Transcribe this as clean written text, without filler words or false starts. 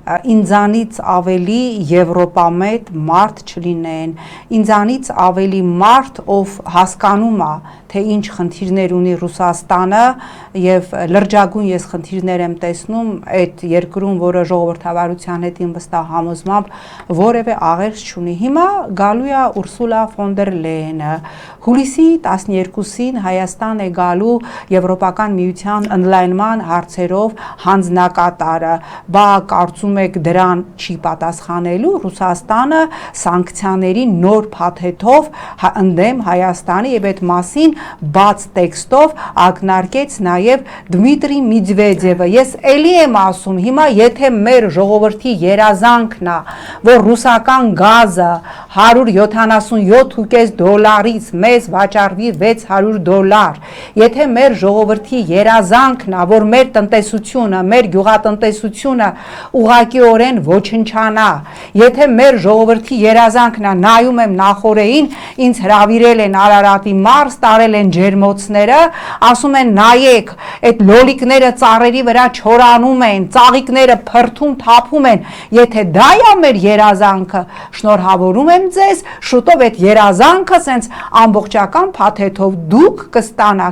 ինձանից ավելի եվրոպամետ մարդ չլինեն, ինձանից ավելի մարդ, ով հասկանում է, թե ինչ խնդիրներ ունի Ռուսաստանը եւ լրջագույն ես խնդիրներ եմ տեսնում այդ երկրում, որը ժողովրդավարության հետ իմ վստահ համոզմամբ որևէ աղերս չունի։ Հիմա գալու է Ուրսուլա ֆոն դեր Լեյենը, հուլիսի 12-ին Հայաստան է գալու Եվրոպական միության ընդլայնման հարցերով հանձնակատարը, բա կարծում եք դրան չի պատասխանելու Ռուսաստանը սանկցիաների նոր փաթեթով ընդդեմ Հայաստանի եւ այդ մասին բաց տեքստով ակնարկեց նաև Դմիտրի Մեդվեդևը։ Ես էլի եմ ասում, հիմա եթե մեր ժողովրդի երազանքն է, որ ռուսական գազը $177.5 մեզ վաճառվի $600, եթե մեր ժողովրդի երազանքն է, որ մեր տնտեսությունը, մեր գյուղատնտեսությունը ուղղակիորեն ոչնչանա, եթե մեր ժողովրդի երազանքն է, նայում եմ նախորդին, ինձ հրավիրել են Արարատի մարզ, տարել են ջերմոցները, ասում են նայեք, այդ լոլիկները ծառերի վրա չորանում են, ծաղիկները փրթում, թափում են, եթե դա է մեր երազանքը, շնորհավորում եմ ձեզ, շուտով այդ երազանքը սենց ամբողջական փաթեթով դուք կստանաք